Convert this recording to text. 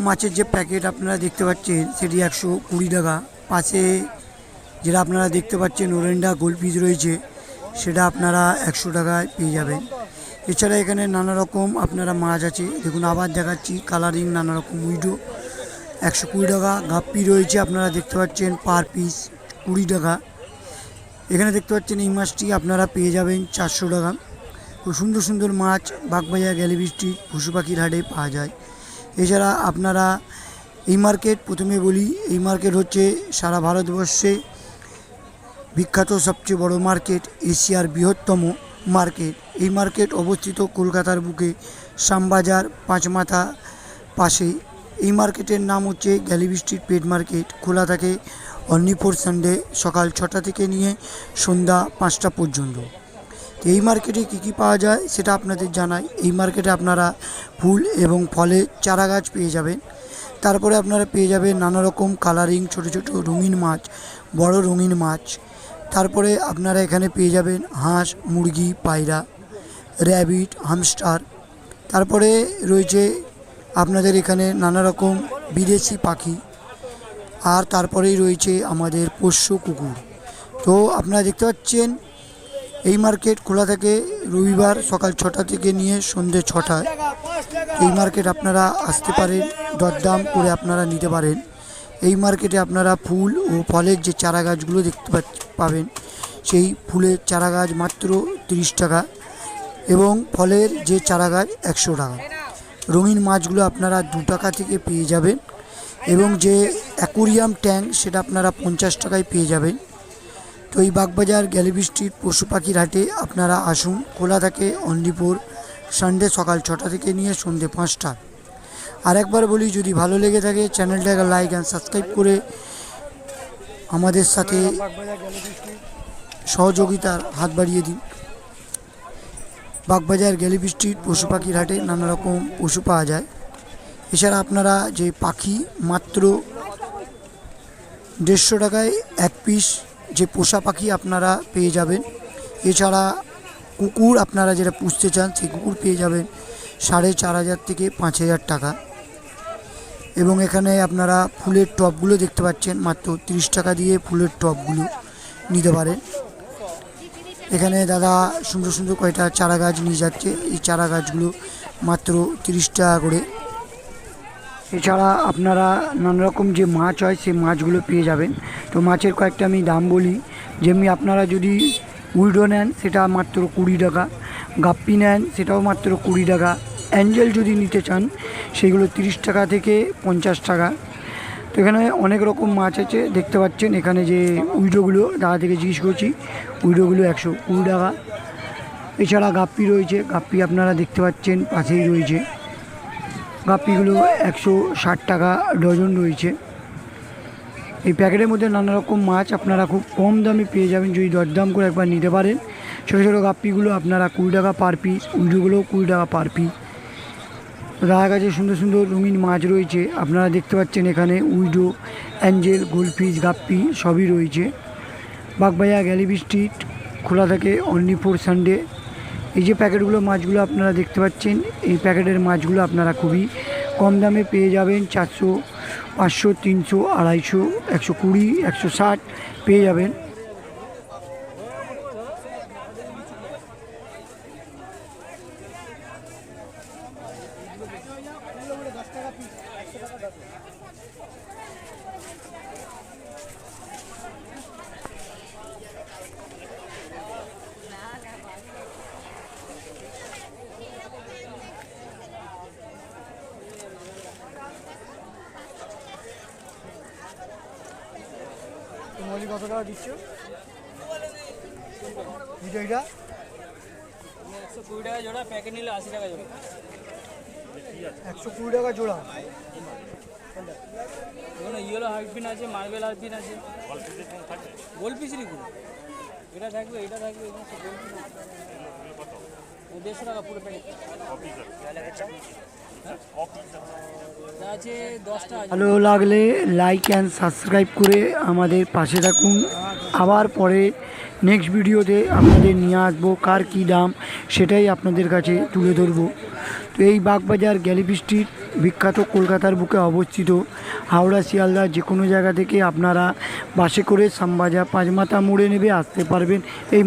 মাছের যে প্যাকেট আপনারা দেখতে পাচ্ছেন সেটি 120 টাকা। পাশে যেটা আপনারা দেখতে পাচ্ছেন ওরেন্ডা গোল্ড পিস রয়েছে, সেটা আপনারা 100 টাকায় পেয়ে যাবেন। এছাড়া এখানে নানা রকম আপনারা মাছ আছে, দেখুন আবার দেখাচ্ছি কালারিং নানা রকম উইডো 120 টাকা। গাপ্পি রয়েছে আপনারা দেখতে পাচ্ছেন পার পিস 20 টাকা। এখানে দেখতে পাচ্ছেন এই মাছটি আপনারা পেয়ে যাবেন 400 টাকা। খুব সুন্দর সুন্দর মাছ বাগবাজার গ্যালিবি স্ট্রিট পশু পাখির হাটে পাওয়া যায়। এছাড়া আপনারা এই মার্কেট, প্রথমে বলি এই মার্কেট হচ্ছে সারা ভারতবর্ষে বিখ্যাত সবচেয়ে বড় মার্কেট, এশিয়ার বৃহত্তম মার্কেট। এই মার্কেট অবস্থিত কলকাতার বুকে শ্যামবাজার পাঁচমাথা পাশে। এই মার্কেটের নাম হচ্ছে গ্যালিবি স্ট্রিট পেট মার্কেট। খোলা থাকে অনলি ফর সানডে, সকাল 6টা থেকে নিয়ে সন্ধ্যা 5টা পর্যন্ত। এই মার্কেটে কী পাওয়া যায় সেটা আপনাদের জানাই। এই মার্কেটে আপনারা ফুল এবং ফলের চারা গাছ পেয়ে যাবেন। তারপরে আপনারা পেয়ে যাবেন নানা রকম কালারিং ছোট ছোট রঙিন মাছ, বড় রঙিন মাছ। তারপরে আপনারা এখানে পেয়ে যাবেন হাঁস, মুরগি, পায়রা, র্যাবিট, হামস্টার। তারপরে রয়েছে আপনাদের এখানে নানা রকম বিদেশি পাখি। আর তারপরেই রয়েছে আমাদের পোষ্য কুকুর। তো আপনারা দেখতে পাচ্ছেন এই মার্কেট খোলা থাকে রবিবার সকাল 6টা থেকে নিয়ে সন্ধ্যে 6টায়। এই মার্কেট আপনারা আসতে পারেন, দরদাম করে আপনারা নিতে পারেন। এই মার্কেটে আপনারা ফুল ও ফলের যে চারা গাছগুলো দেখতে পাবেন, সেই ফুলের চারা গাছ মাত্র 30 টাকা এবং ফলের যে চারা গাছ 100 টাকা। রঙিন মাছগুলো আপনারা 2 টাকা থেকে পেয়ে যাবেন এবং যে অ্যাকোরিয়াম ট্যাঙ্ক সেটা আপনারা 50 টাকায় পেয়ে যাবেন। তো এই বাগবাজার গ্যালিবি স্ট্রিট পশু পাখির হাটে আপনারা আসুন। খোলা থাকে অনলি ফর সানডে সকাল 6টা থেকে নিয়ে সন্ধ্যে 5টা। আর একবার বলি, যদি ভালো লেগে থাকে চ্যানেলটাকে লাইক অ্যান্ড সাবস্ক্রাইব করে আমাদের সাথে সহযোগিতার হাত বাড়িয়ে দিন। বাগবাজার গ্যালিবি স্ট্রিট পশু পাখির হাটে নানা রকম পশু পাওয়া যায়। এছাড়া আপনারা যে পাখি মাত্র 150 টাকায় এক পিস যে পোষা পাখি আপনারা পেয়ে যাবেন। এছাড়া কুকুর আপনারা যেটা পুষতে চান সেই কুকুর পেয়ে যাবেন 4,500 থেকে 5,000 টাকা। এবং এখানে আপনারা ফুলের টবগুলো দেখতে পাচ্ছেন, মাত্র 30 টাকা দিয়ে ফুলের টবগুলো নিতে পারেন। এখানে দাদা সুন্দর সুন্দর কয়টা চারা গাছ নিয়ে যাচ্ছে, এই চারা গাছগুলো মাত্র 30 টাকা করে। এছাড়া আপনারা নানা রকম যে মাছ হয় সেই মাছগুলো পেয়ে যাবেন। তো মাছের কয়েকটা আমি দাম বলি, যেমনি আপনারা যদি উইডো নেন সেটা মাত্র 20 টাকা, গাপ্পি নেন সেটাও মাত্র 20 টাকা, অ্যাঞ্জেল যদি নিতে চান সেগুলো 30 টাকা থেকে 50 টাকা। তো এখানে অনেক রকম মাছ আছে দেখতে পাচ্ছেন। এখানে যে উইডোগুলো দাদা থেকে জিজ্ঞেস করছি, উইডোগুলো 120 টাকা। এছাড়া গাপ্পি রয়েছে, গাপ্পি আপনারা দেখতে পাচ্ছেন পাশেই রয়েছে। গাপ্পিগুলো 160 টাকা ডজন রয়েছে। এই প্যাকেটের মধ্যে নানা রকম মাছ আপনারা খুব কম দামে পেয়ে যাবেন যদি দরদাম করে একবার নিতে পারেন। ছোটো ছোটো গাপ্পিগুলো আপনারা 20 টাকা পার পিস, উইডোগুলোও 20 টাকা পার পিস। দাদার কাছে সুন্দর সুন্দর রঙিন মাছ রয়েছে আপনারা দেখতে পাচ্ছেন। এখানে উইডো, অ্যাঞ্জেল, গোল্ডফিশ, গাপ্পি সবই রয়েছে। বাগবাজার গ্যালিবি স্ট্রিট খোলা থাকে অনলি ফর সানডে। এই যে প্যাকেটগুলো মাছগুলো আপনারা দেখতে পাচ্ছেন, এই প্যাকেটের মাছগুলো আপনারা খুবই কম দামে পেয়ে যাবেন। 400, 500, 300, 250, 120, 160 পেয়ে যাবেন। মলি কত টাকা দিচ্ছ এটা? 120 টাকা জোড়া, প্যাকেট নিলে 80 টাকা জোড়া। 120 টাকা জোড়া। এখানে ইয়েলো হার্টবিন আছে, মার্বেল হার্টবিন আছে, গোল্ড পিসেরই পুরো। এটা থাকবে, এটা থাকবে, এখানে সব গোল্ড পিস আছে। 150 টাকা পুরো প্যাকেট আছে। 10টা ভালো লাগলে লাইক অ্যান্ড সাবস্ক্রাইব করে আমাদের পাশে থাকুন। আবার পরে নেক্সট ভিডিওতে আপনাদের নিয়ে আসবো কার কী দাম সেটাই আপনাদের কাছে তুলে ধরবো। তো এই বাগবাজার গ্যালিপি স্ট্রিট বিখ্যাত কলকাতার বুকে অবস্থিত। হাওড়া শিয়ালদা যে কোনো জায়গা থেকে আপনারা বাসে করে শ্যামবাজার পাঁচমাথা মোড়ে নেবে আসতে পারবেন এই